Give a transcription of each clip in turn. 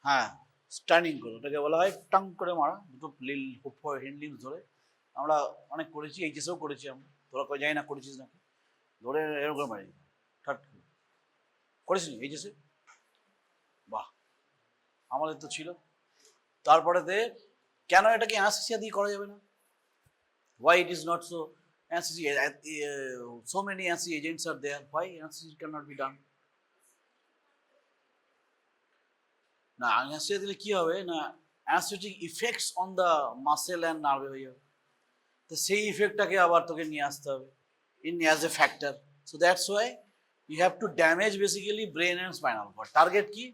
হ্যাঁ, স্টানিং করে, ওটাকে বলা হয় টাং করে মারা, দুটো হ্যান্ড লিম্স ধরে। আমরা অনেক করেছি, এইচএসেও করেছি আমরা, তোরা কই যাই না করেছিস নাকি, ধরে এরকম করে মারি, ঠাট করেছিস এইচএসে? বাহ, আমাদের তো ছিল। তারপরেতে কেন এটাকে অ্যানেস্থেসিয়া দিয়ে করা যাবে না? Why it is not so? Anesthesia, so many anesthesia agents are there. Why anesthesia cannot be done? না, anesthesia দিলে কি হবে না, anesthetic effects on the muscle and nerve হয়ে যাবে, তো সেই ইফেক্টটাকে আবার তোকে নিয়ে আসতে হবে in as a factor. So that's why you have to damage basically brain and spinal cord. Target কি?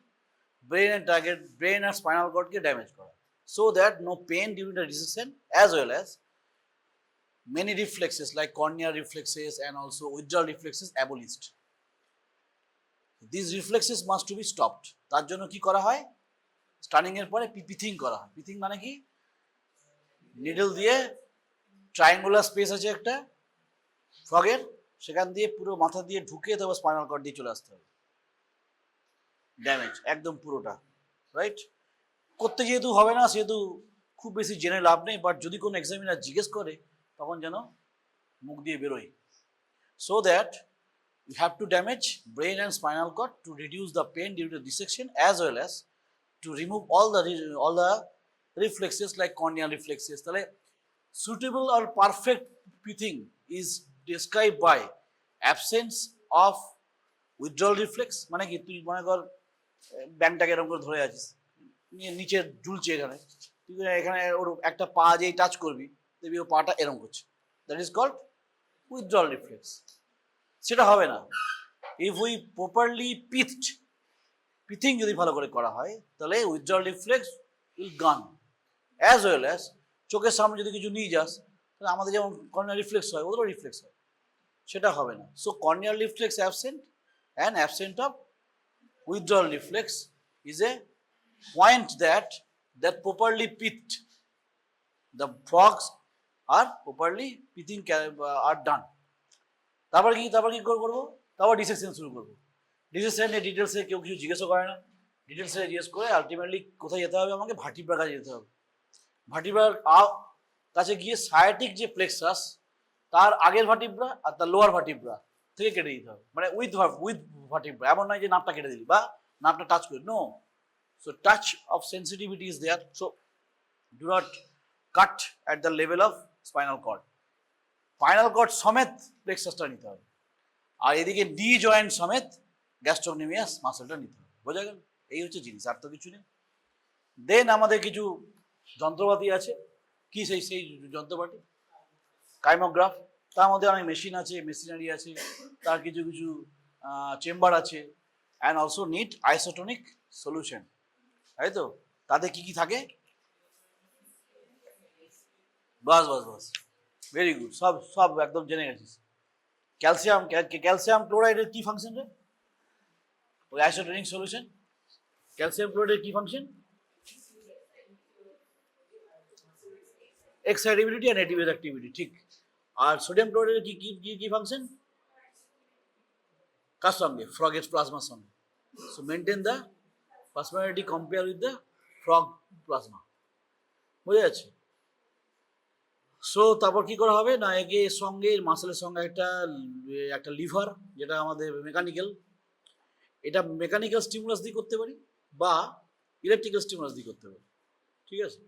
brain and spinal cord K damage করা, so that no pain during the dissection as well as many reflexes like corneal reflexes and also withdrawal reflexes abolished. These reflexes must to be stopped. তার জন্য কি করা হয়, stunning এর পরে পিথিং করা হয়। পিথিং মানে কি, নিডল দিয়ে ট্রায়াঙ্গুলার স্পেস আছে একটা ফ্রগের, সেখান দিয়ে পুরো মাথা দিয়ে ঢুকে তারপর স্পাইনাল কর্ড দিয়ে চলে আসতে হবে, ড্যামেজ একদম পুরোটা, রাইট? করতে যেহেতু হবে না সেহেতু খুব বেশি জেনে লাভ নেই, বাট যদি কোনো এক্সামিনার জিজ্ঞেস করে তখন যেন মুখ দিয়ে বেরোয়। So that you have to damage brain and spinal cord to reduce the pain during the dissection as well as to remove all the reflexes like corneal reflexes. তাহলে suitable or perfect pithing is described by absence of withdrawal reflex, মানে কি, তুই মনে কর ব্যাংকটাকে এরকম করে ধরে আছিস, নিচে ঝুলছে, এখানে তুই এখানে ওর একটা পা যেই টাচ করবি দেখবি ও পাটা এরকম করছে, that is called withdrawal reflex. সেটা হবে না। if we properly pithed, পিথিং যদি ভালো করে করা হয় তাহলে withdrawal reflex will gone, as well as চোখের সামনে যদি কিছু নিয়ে যাস তাহলে আমাদের যেমন কর্নিয়াল রিফ্লেক্স হয় ওদেরও রিফ্লেক্স হয়, সেটা হবে না। So corneal reflex absent and absent of withdrawal reflex is a point that properly pithed, the frogs are properly pithing are done. তারপর কি করবো, তারপর ডিসেকশন শুরু করবো। ডিসেকশনের ডিটেলসে কেউ কিছু জিজ্ঞেসও করে না, ডিটেলসে জিজ্ঞেস করে আলটিমেটলি কোথায় যেতে হবে, আমাকে ভার্টিব্রার কাছে যেতে হবে। ভার্টিব্রার কাছে গিয়ে সায়াটিক যে প্লেক্সাস তার আগের ভার্টিব্রা আর তার লোয়ার ভার্টিব্রা থেকে কেটে দিতে হবে, মানে উইথ ভার্টিব্রা, এমন নয় যে নাপটা কেটে দিলি বা নাপটা টাচ করি, no. So touch of sensitivity is there, so do not cut at the level of spinal cord. Spinal cord সমেত প্লেক্সাসটা নিতে হবে, আর এদিকে ডি জয়েন্ট সমেত গ্যাস্ট্রোকনেমিয়াস মাসেলটা নিতে হবে। বোঝা গেল? এই হচ্ছে জিনিস, আর তো কিছু নেই। দেন আমাদের কিছু যন্ত্রপাতি আছে, কি সেই যন্ত্রপাতি, কাইমোগ্রাফ, তার মধ্যে অনেক মেশিন আছে, মেশিনারি আছে, তার কিছু চেম্বার আছে, and also need isotonic solution, তাই তো? তাতে কি থাকে? বাস ভেরি গুড, সব একদম জেনে গেছিস। ক্যালসিয়াম ক্লোরাইডের কি ফাংশন রে, ওই আইসোটোনিক সলিউশন? ক্যালসিয়াম ক্লোরাইডের কি ফাংশন? এক্সাইটেবিলিটি আর নেটিভ অ্যাক্টিভিটি, ঠিক। আর সোডিয়াম ক্লোরাইডের কি ফাংশন? কার সঙ্গে? ফ্রগের প্লাজমার সঙ্গে। So maintain the plasmarity compare with the frog plasma. বোঝা যাচ্ছে? সো তারপর কি করা হবে না, একে সঙ্গে মাসেলের সঙ্গে একটা লিভার, যেটা আমাদের মেকানিক্যাল, এটা মেকানিক্যাল স্টিমুলাস দিয়ে করতে পারি বা ইলেকট্রিক্যাল স্টিমুলাস দিয়ে করতে পারি, ঠিক আছে?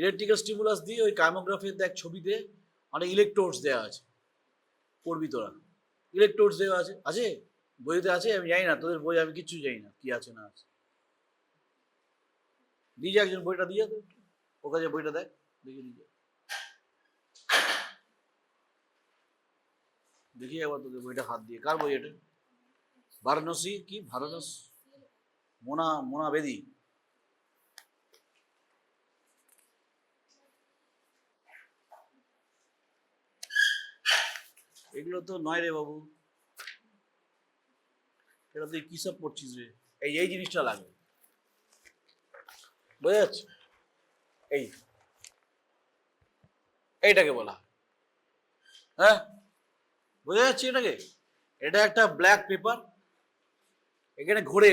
ইলেকট্রিক্যাল স্টিমুলাস দিয়ে ওই কাইমোগ্রাফের দেখ ছবিতে অনেক ইলেকট্রোডস দেওয়া আছে, পড়বি তোরা, ইলেকট্রোডস দেওয়া আছে বইতে আছে, আমি জানি না তোদের বই, আমি কিচ্ছু জানি না কি আছে না আছে। দিয়ে একজন বইটা দিয়ে তো, ওর কাছে বইটা দেখ, দেখি দেখি একবার তোদের বইটা হাত দিয়ে। কার বই এটা? বারাণসী কি ভারতস মোনা বেদি। এগুলো তো নয় রে বাবু, এটা তুই কি সব পড়ছিস রে? এই জিনিসটা লাগবে, বোঝা যাচ্ছে? এইটাকে বলা, হ্যাঁ বোঝা যাচ্ছে এটাকে? এটা একটা ব্ল্যাক পেপার, এখানে ঘোরে,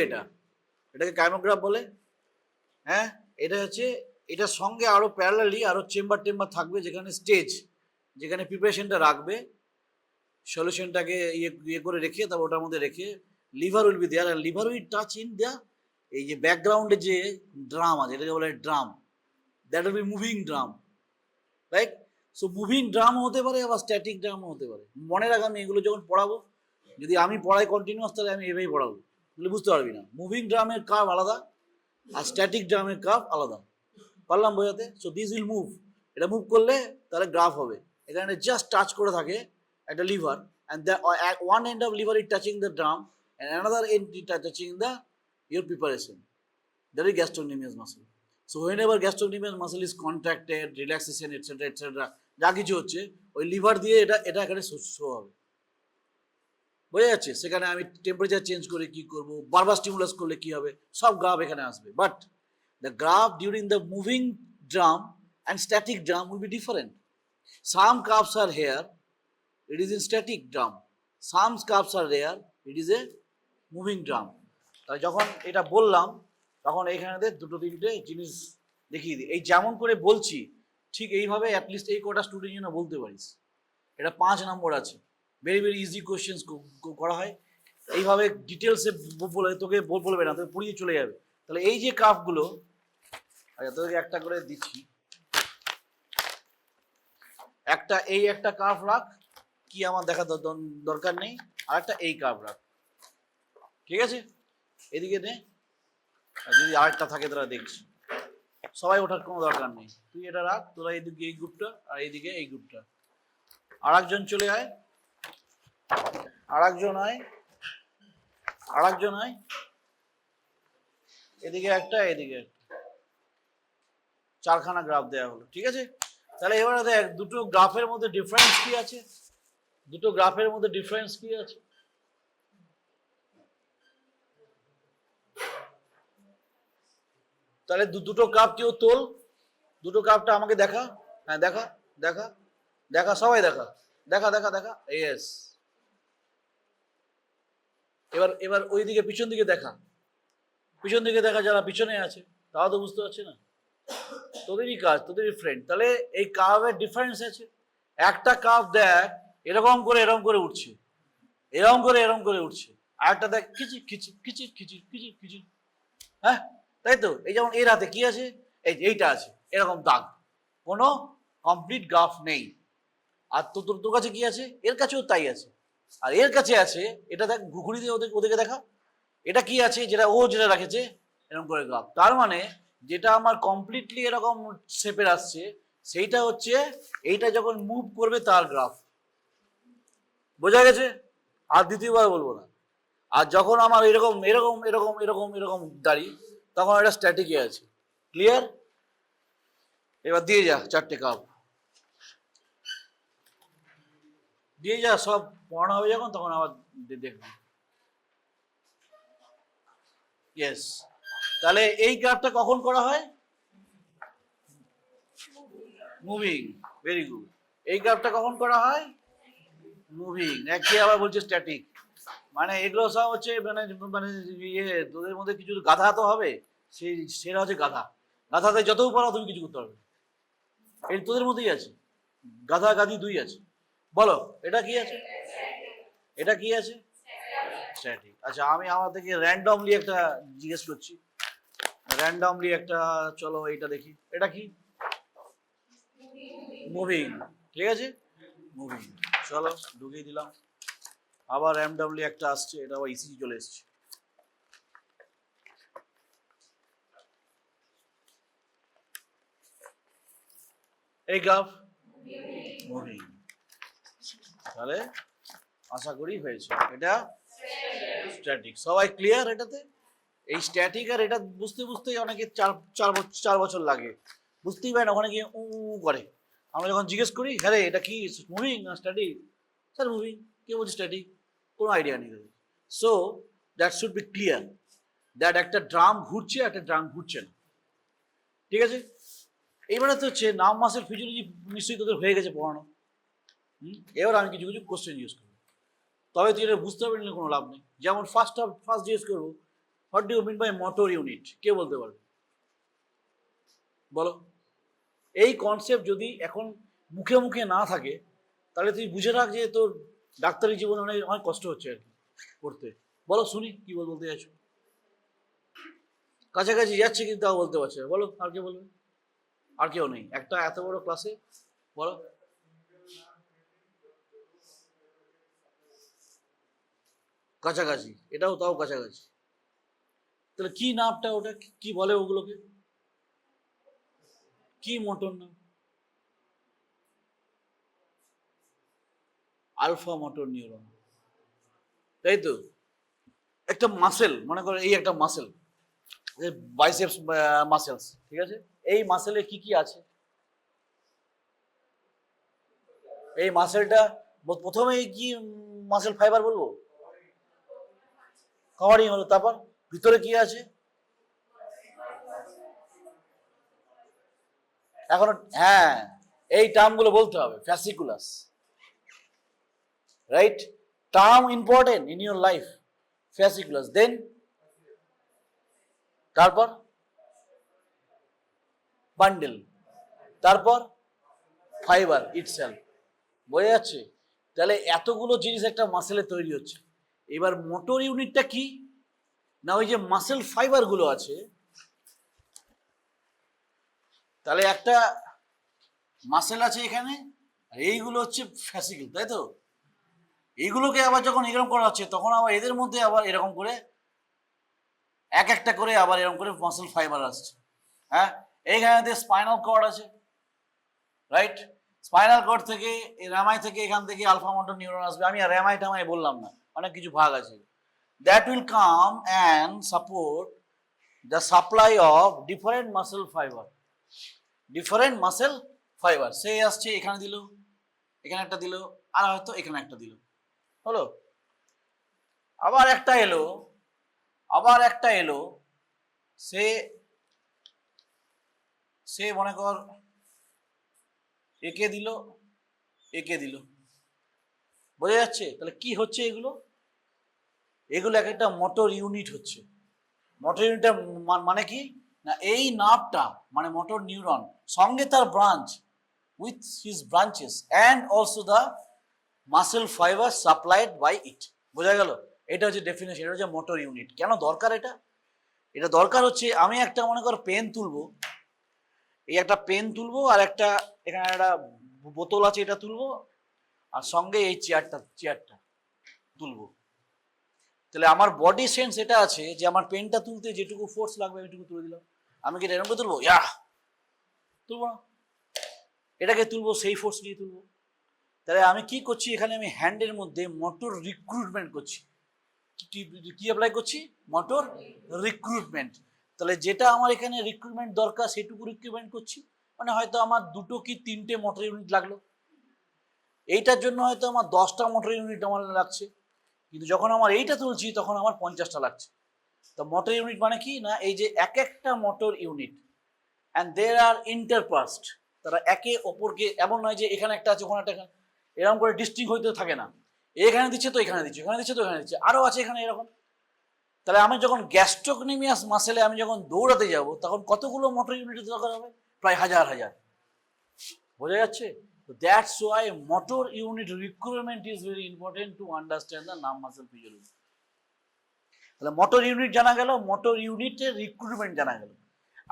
এটাকে কাইমোগ্রাফ বলে। হ্যাঁ, এটা হচ্ছে, এটার সঙ্গে আরো প্যারালালি আরো চেম্বার টেম্বার থাকবে, যেখানে স্টেজ, যেখানে প্রিপারেশনটা রাখবে, সলিউশনটাকে ইয়ে করে রেখে, তারপর ওটার মধ্যে রেখে লিভার উইল বি দেয়ার, আর lever will touch in the, এই যে ব্যাকগ্রাউন্ডে যে ড্রাম আছে, এটাকে বলে drum, that will be moving drum, right? So moving drum হতে পারে, আবার স্ট্যাটিক ড্রামও হতে পারে। মনে রাখ, আমি এগুলো যখন পড়াবো, যদি আমি পড়াই কন্টিনিউয়াস, তাহলে আমি এভাবেই পড়াবো, তাহলে বুঝতে পারবি না। মুভিং ড্রামের কার্ভ আলাদা, আর স্ট্যাটিক ড্রামের কার্ভ আলাদা। পারলাম বোঝাতে? সো দিস উইল মুভ, এটা মুভ করলে তাহলে গ্রাফ হবে। এখানে জাস্ট টাচ করে থাকে একটা liver, and the one end of liver is touching the drum and another end is touching the your preparation. That is gastrocnemius muscle. So whenever gastrocnemius muscle is contracted, relaxation, etc., etc., যা কিছু হচ্ছে ওই liver দিয়ে এটা এখানে show হবে, বোঝা যাচ্ছে? সেখানে আমি টেম্পারেচার চেঞ্জ করে কি করব, বারবার স্টিমুলাস করলে কি হবে, সব গ্রাফ এখানে আসবে। But the graph during the moving drum and static drum will be different. Some curves are here, it is in static drum. Some curves are there, it is a moving drum. তাই যখন এটা বললাম, তখন এইখানে দুটো তিনটে জিনিস দেখিয়ে দিই। এই যেমন করে বলছি ঠিক এইভাবে অ্যাটলিস্ট এই কটা স্টুডেন্ট যেন বলতে পারিস। এটা 5 নম্বর আছে, ভেরি ভেরি ইজি কোশ্চেন্স করা হয় এইভাবে ডিটেলসে বলে, তোকে বলবে না, তোকে পড়িয়ে চলে যাবে। তাহলে এই যে কার্ভগুলো, আচ্ছা তোকে একটা করে দিচ্ছি, একটা এই একটা কার্ভ রাখ, কি আমার দেখা দরকার নেই, আর একটা এই কার্ভ রাখ, ঠিক আছে? এদিকে নে, আর যদি আরেকটা থাকে তারা দেখছি, সবাই ওঠার কোনো দরকার নেই, তুই এটা রাখ, তোরা এইদিকে এই গ্রুপটা আর এইদিকে এই গ্রুপটা। আর একজন চলে আয়, আর একজন আয়, আর একজন আয়, এদিকে একটা, এদিকে একটা, 4খানা গ্রাফ দেওয়া হলো, ঠিক আছে? তাহলে এবারে দেখ দুটো গ্রাফের মধ্যে ডিফারেন্স কি আছে, দুটো গ্রাফের মধ্যে ডিফারেন্স কি আছে? তাহলে দুটো গ্রাফ কেউ তোল, দুটো গ্রাফটা আমাকে দেখা, হ্যাঁ দেখা দেখা দেখা, সবাই দেখা দেখা দেখা দেখা, ইয়েস। এবার এবার ওই দিকে পিছন দিকে দেখা, পিছন দিকে দেখা, যারা পিছনে আছে তারা তো বুঝতে পারছে না, তোদেরই কাজ, তোদেরই ফ্রেন্ড। তাহলে এই কার্ভের ডিফারেন্স আছে, একটা কার্ভ দেখ এরকম করে এরকম করে উঠছে, এরকম করে এরকম করে উঠছে, আর একটা দেখ খিচির খিচির খিচির খিচির খিচির খিচির, হ্যাঁ তাই তো? এই যেমন এর হাতে কি আছে, এইটা আছে এরকম দাগ, কোনো কমপ্লিট গ্রাফ নেই। আর তোর কাছে কি আছে, এর কাছেও তাই আছে, আর এর কাছে আছে এটা দেখ, ঘুঘুরি দিয়ে ওদেরকে দেখা, এটা কি আছে, যেটা রাখেছে এরকম করে গ্রাফ। তার মানে যেটা আমার কমপ্লিটলি এরকম শেপের আসছে, সেইটা হচ্ছে এইটা যখন মুভ করবে তার গ্রাফ, বোঝা গেছে? আর দ্বিতীয়বার বলবো না। আর যখন আমার এরকম এরকম এরকম এরকম এরকম দাঁড়ি, তখন এটা স্ট্যাটিকে আছে, ক্লিয়ার? এবার দিয়ে যা 4টে কাপ দিয়ে যা, সব পড়ানো হবে যখন তখন আবার দেখবি। ইয়েস, তাহলে এই কাপটা কখন করা হয়? Moving, very good. এই কাপটা কখন করা হয়? মুভিং। একই আবার বলছে স্ট্যাটিক, মানে এগুলো সব হচ্ছে মানে মানে ইয়ে, তোদের মধ্যে কিছু গাধা তো হবে, সেটা হচ্ছে গাধা, গাধাতে যত পারো তুমি কিছু করতে পারবে, এই তোদের মধ্যেই আছে, গাধা গাধি দুই আছে। বলো এটা কি আছে, এটা কি আছে? স্ট্যাটিক। আচ্ছা আমি আমার থেকে র্যান্ডমলি একটা জিজ্ঞেস করছি, র্যান্ডমলি একটা, চলো এইটা দেখি, এটা কি? মুভিং, ঠিক আছে, মুভিং। চলো ঢুকিয়ে দিলাম। আবার র্যান্ডমলি একটা আসছে, এটা আবার ইসিজি চলে এসছে। এই গ্রাফ মুভিং, তাহলে আশা করি হয়েছে, এটা স্ট্যাটিক। সবাই ক্লিয়ার এটাতে? এই স্ট্যাটিক আর এটা বুঝতে বুঝতেই অনেকে 4 বছর লাগে, বুঝতেই পারে না, ওখানে গিয়ে করে। আমরা যখন জিজ্ঞেস করি, হ্যাঁ রে এটা কি মুভিং না স্ট্যাটিক, স্যার মুভিং, কে বলছে স্ট্যাটিক, কোনো আইডিয়া নেই। So that should be clear, that একটা ড্রাম ঘুরছে, একটা ড্রাম ঘুরছে না, ঠিক আছে? এইবারে তো হচ্ছে নার্ভ মাসেল ফিজিওলজি নিশ্চয়ই তোদের হয়ে গেছে পড়ানো। এবার আমি কিছু কিছু কোশ্চেন জিজ্ঞেস করবো, তবে তুই এটা বুঝতে পারবি না, কোনো লাভ নেই। যেমন ফার্স্ট জিজ্ঞেস করবো, what do you mean by motor unit, কে বলতে পারবে? বলো, এই কনসেপ্ট যদি এখন মুখে মুখে না থাকে তাহলে তুই বুঝে রাখ যে তোর ডাক্তারি জীবনে অনেক অনেক কষ্ট হচ্ছে আর কি পড়তে। বলো শুনি কি বলতে চাইছো। কাছাকাছি যাচ্ছে কিন্তু তাও বলতে পারছে না। বলো আর কে বলবে? আর কেউ নেই একটা এত বড় ক্লাসে। বলো, কাছাকাছি, এটাও তাও কাছাকাছি। তাহলে কি নামটা ওটা কি বলে ওগুলোকে? কি মোটর নাম? আলফা মোটর নিউরন, তাই তো। একটা মাসেল মনে করো, এই একটা মাসেল, বাইসেপস মাসেলস, ঠিক আছে। এই মাসেলে কি কি আছে? এই মাসেলটা প্রথমে কি মাসেল ফাইবার বলবো, কভারিং হলো, তারপর ভিতরে কি আছে? এখন হ্যাঁ, এই টার্মগুলো বলতে হবে, fasciculus, right? Term important in your life, fasciculus, then তারপর বান্ডেল, তারপর ফাইবার ইটসেলফ। বোঝা যাচ্ছে? তাহলে এতগুলো জিনিস একটা মাসেলে তৈরি হচ্ছে। এবার মোটর ইউনিটটা কি না, ওই যে মাসেল ফাইবার গুলো আছে, তাহলে একটা মাসেল আছে এখানে, আর এইগুলো হচ্ছে ফ্যাসিকল, তাই তো। এইগুলোকে আবার যখন এরকম করা হচ্ছে তখন আবার এদের মধ্যে আবার এরকম করে এক একটা করে আবার এরকম করে মাসেল ফাইবার আসছে। হ্যাঁ, এইখানে স্পাইনাল কর্ড আছে, রাইট? স্পাইনাল কর্ড থেকে র্যামাই থেকে এখান থেকে আলফা মোটর নিউরন আসবে। আমি আর র্যামাই টামাই বললাম না, অনেক কিছু ভাগ আছে। That will come and support the supply of different muscle fibre, different muscle fibre. সে আসছে এখানে দিল, এখানে একটা দিল, আর হয়তো এখানে একটা দিল, হলো। আবার একটা এলো, আবার একটা এলো, সে সে মনে কর একে দিল, একে দিল। বোঝা যাচ্ছে? তাহলে কি হচ্ছে এগুলো? এগুলো এক একটা মোটর ইউনিট হচ্ছে। মোটর ইউনিটটা মানে কি না, এই নার্ভটা মানে মোটর নিউরন, সঙ্গে তার branch with his branches and also the muscle fibre supplied by it. বোঝা গেল? এটা হচ্ছে ডেফিনেশন, এটা হচ্ছে মোটর ইউনিট। কেন দরকার এটা? এটা দরকার হচ্ছে, আমি একটা মনে কর পেন তুলবো, এই একটা পেন তুলবো, আর একটা এখানে একটা বোতল আছে এটা তুলবো, আর সঙ্গে এই চেয়ারটা তুলবো। তাহলে আমার বডি সেন্স এটা আছে যে আমার পেনটা তুলতে যেটুকু ফোর্স লাগবে ওইটুকু তুলে দিলাম। আমি কি এরকম তুলবো? তুলবো না, এটাকে তুলবো সেই ফোর্স দিয়ে তুলবো। তাহলে আমি কি করছি এখানে, আমি হ্যান্ডের মধ্যে মোটর রিক্রুটমেন্ট করছি। কি অ্যাপ্লাই করছি? Motor recruitment. তাহলে যেটা আমার এখানে রিক্রুটমেন্ট দরকার সেটুকু রিক্রুটমেন্ট করছি। মানে হয়তো আমার 2 কি 3টে মোটর ইউনিট লাগলো, এইটার জন্য হয়তো আমার 10টা মোটর ইউনিট আমার লাগছে, কিন্তু যখন আমার এইটা তুলছি তখন আমার 50টা লাগছে। তো মোটর ইউনিট মানে কি না, এই যে এক একটা মোটর ইউনিট অ্যান্ড দেয়ার আর ইন্টারপাস্ট, তারা একে অপরকে, এমন নয় যে এখানে একটা আছে ওখানে একটা, এরকম করে ডিস্টিং হইতে থাকে না, এখানে দিচ্ছে তো এখানে দিচ্ছে, এখানে দিচ্ছে তো এখানে দিচ্ছে, আরও আছে এখানে, এরকম। তাহলে আমি যখন গ্যাস্ট্রোকনেমিয়াস মাসেলে আমি যখন দৌড়াতে যাব তখন কতগুলো মোটর ইউনিটের দরকার হবে? প্রায় হাজার হাজার। বোঝা যাচ্ছে? That's why motor unit recruitment is very important to understand the nerve muscle physiology. তাহলে মোটর ইউনিট জানা গেল, মোটর ইউনিটের রিক্রুটমেন্ট জানা গেল।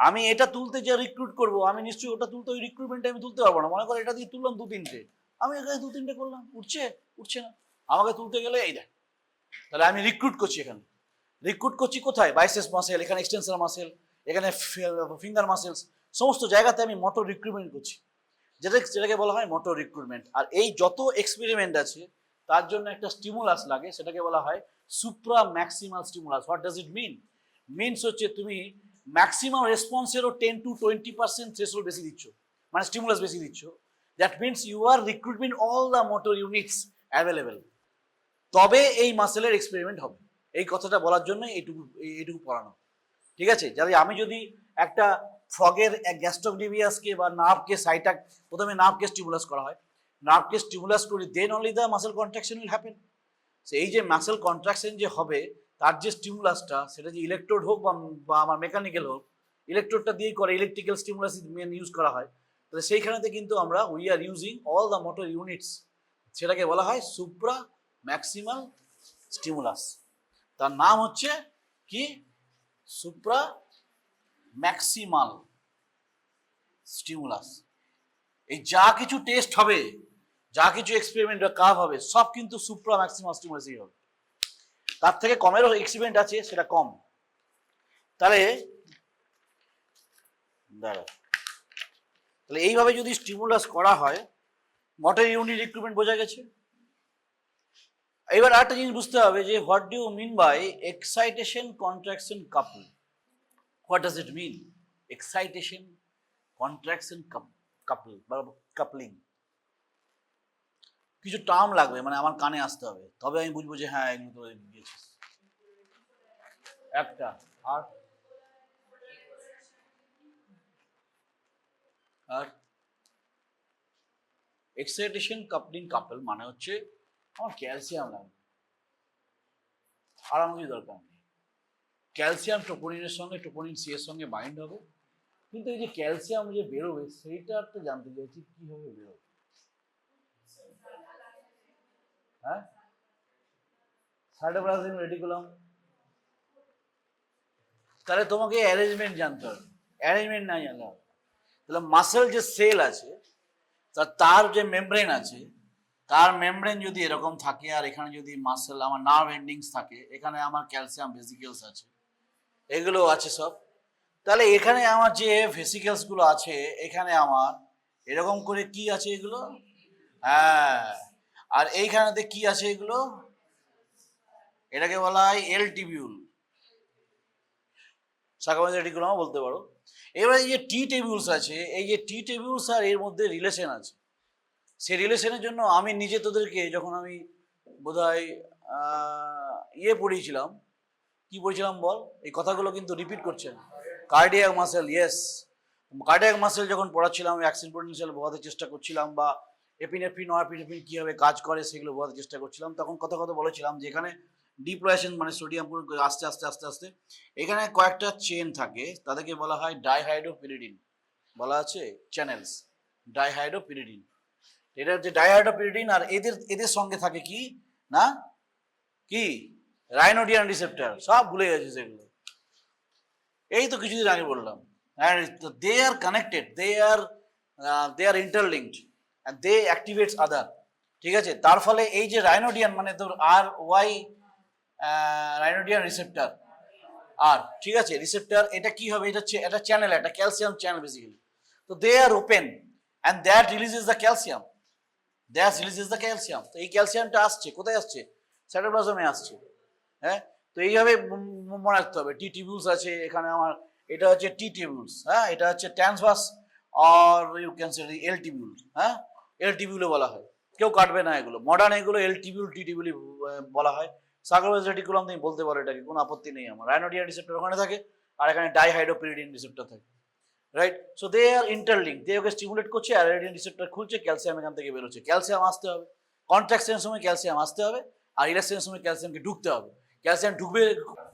আমি এটা তুলতে যে রিক্রুট করবো, আমি নিশ্চয়ই ওটা তুলতে, ওই রিক্রুটমেন্টে আমি তুলতে পারবো না। মনে করো এটা দিয়ে তুললাম 2-3টে, আমি এখানে 2-3টে করলাম, উঠছে উঠছে না, আমাকে তুলতে গেলে এই দেখ। তাহলে আমি রিক্রুট করছি এখানে, রিক্রুট করছি কোথায়? বাইসেপস মাসেল, এখানে এক্সটেনসর মাসেল, এখানে ফিঙ্গার মাসেলস, সমস্ত জায়গাতে আমি মোটর রিক্রুটমেন্ট করছি, যেটাকে বলা হয় মোটর রিক্রুটমেন্ট। আর এই যত এক্সপেরিমেন্ট আছে তার জন্য একটা স্টিমুলাস লাগে, সেটাকে বলা হয় supra maximal stimulus. What does it mean? Means হচ্ছে তুমি ম্যাক্সিমাম রেসপন্সেরও 10-20% থ্রেশহোল্ড বেশি দিচ্ছ, মানে স্টিমুলাস বেশি দিচ্ছ। That means you are recruiting all the motor units available, তবে এই মাসেলের এক্সপেরিমেন্ট হবে। এই কথাটা বলার জন্য এইটুকু পড়ানো, ঠিক আছে? যাতে আমি যদি একটা ফ্রগের গ্যাস্ট্রোকনেমিয়াসকে বা নার্ভকে সাইটাক, প্রথমে নার্ভকে স্টিমুলাস করা হয়, নার্ভকে স্টিমুলাস করি, then only the muscle contraction will happen. এই যে মাসেল কন্ট্রাকশন যে হবে তার যে স্টিমুলাসটা, সেটা যে ইলেকট্রোড হোক বা আমার মেকানিক্যাল হোক, ইলেকট্রোডটা দিয়েই করে, ইলেকট্রিক্যাল স্টিমুলাস মেন ইউজ করা হয়। তাহলে সেইখানেতে কিন্তু আমরা we are using all the motor units, সেটাকে বলা হয় সুপ্রা ম্যাক্সিমাল স্টিমুলাস। তার নাম হচ্ছে কি? Supra maximal stimulus. এই যা কিছু টেস্ট হবে, যা কিছু এক্সপেরিমেন্ট বা কার্ভ হবে, সব কিন্তু সুপ্রা ম্যাক্সিমাল স্টিমুলাসই হবে। তার থেকে কমেরও এক্সপেরিমেন্ট আছে, সেটা কম। তাহলে এইভাবে যদি স্টিমুলাস করা হয়, মোটর ইউনিট রিক্রুটমেন্ট বোঝা গেছে। এবার আরেকটা জিনিস বুঝতে হবে যে what do you mean by excitation contraction couple. What does it mean? Excitation contraction couple বা কাপলিং। কিছু টার্ম লাগবে, মানে আমার কানে আসতে হবে, তবে আমি বুঝবো যে হ্যাঁ এগুলো তো গিয়েছিস। একটা আর আর এক্সাইটেশন কাপলিং কাপল মানে হচ্ছে আমার ক্যালসিয়াম লাগবে, আর আমার কিছু দরকার নেই। ক্যালসিয়াম টোপোনিনের সঙ্গে, টোপোনিন সি এর সঙ্গে বাইন্ড হবে, কিন্তু এই যে ক্যালসিয়াম যে বেরোবে সেইটা একটা জানতে চাইছি কিভাবে বেরোবে। হ্যাঁ, সাইটোপ্লাজমিক রেটিকুলাম। তাহলে তোমাকে অ্যারেঞ্জমেন্ট জানতে হবে, অ্যারেঞ্জমেন্ট না জানলে হবে। তাহলে মাসেল যে সেল আছে, তার যে মেমব্রেন আছে, তার মেমব্রেন যদি এরকম থাকে, আর এখানে যদি মাসেল আমার নার্ভ এন্ডিংস থাকে, এখানে আমার ক্যালসিয়াম ভেসিকেলস আছে, এগুলো আছে সব। তাহলে এখানে আমার যে ভেসিকেলস গুলো আছে, এখানে আমার এরকম করে কি আছে এগুলো, হ্যাঁ, আর এইখানেতে কি আছে এগুলো, এটাকে বলা হয় এল টিবিউল, সাকামাইজ রেটিকুলাম বলতে পারো। এবার এই যে টি টেবিউলস আছে, এই যে টি টেবিউলস আর এর মধ্যে রিলেশন আছে। সেই রিলেশনের জন্য আমি নিজে তোদেরকে, যখন আমি বোধহয় পড়িয়েছিলাম, কি পড়েছিলাম বল, এই কথাগুলো কিন্তু রিপিট করছে। Cardiac muscle, yes, cardiac muscle যখন পড়াচ্ছিলাম, অ্যাকশন পোটেনশিয়াল বোঝাতে চেষ্টা করছিলাম, বা এপিনেফ্রিন নরএপিনেফ্রিন কীভাবে কাজ করে সেগুলো বোঝাতে চেষ্টা করছিলাম, তখন কথা বলেছিলাম যে এখানে ডিপ্লয়েশন মানে সোডিয়াম আস্তে আস্তে আস্তে আস্তে এখানে কয়েকটা চেন থাকে, তাদেরকে বলা হয় ডাইহাইড্রোপিরিডিন, বলা আছে চ্যানেলস, ডাইহাইড্রোপিরিডিন। এটা হচ্ছে ডাইহাইড্রোপিরিডিন, আর এদের সঙ্গে থাকে কি না, কি রাইনোডিয়ান রিসেপ্টর, সব ভুলে গেছে সেগুলো, এই তো কিছুদিন আগে বললাম। They are connected, they are interlinked, and they activates other, ঠিক আছে। তার ফলে এই যে রাইনোডিয়ান মানে তোর আর ওয়াই রাইনোডিয়ান রিসেপ্টর আর, ঠিক আছে, রিসেপ্টর, এটা কি হবে, এটা হচ্ছে একটা চ্যানেল, একটা ক্যালসিয়াম চ্যানেল বেসিক্যালি। তো they are open and that releases the calcium, তো এই ক্যালসিয়ামটা আসছে কোথায়, আসছে সাইটোপ্লাজমে আসছে। হ্যাঁ, তো এইভাবে মনে রাখতে হবে। টি টিবিউলস আছে এখানে আমার, এটা হচ্ছে টি টিবিউলস, হ্যাঁ, এটা হচ্ছে ট্রান্সভার্স আর you can say L tubule, হ্যাঁ, এল টিবিউলও বলা হয়, কেউ কাটবে না এগুলো, মডার্ন এগুলো এল টিবিউল টি টিবিউলই বলা হয়। সাকারোজ রেটিকুলাম তুমি বলতে পারো, এটাকে কোনো আপত্তি নেই আমার। রাইনোডিয়ান রিসেপ্টর ওখানে থাকে, আর এখানে ডাইহাইড্রোপিরিডিন রিসেপ্টর থাকে, right. So they are interlink, they ওকে স্টিমুলেট করছে, আর রেডিয়ান রিসেপ্টর খুলছে, ক্যালসিয়াম এখান থেকে বেরোচ্ছে, ক্যালসিয়াম আসতে হবে, কন্ট্রাকশনের সময় ক্যালসিয়াম আসতে হবে, আর রিল্যাক্সেশনের সময় ক্যালসিয়ামকে ঢুকতে হবে। ক্যালসিয়াম ঢুকবে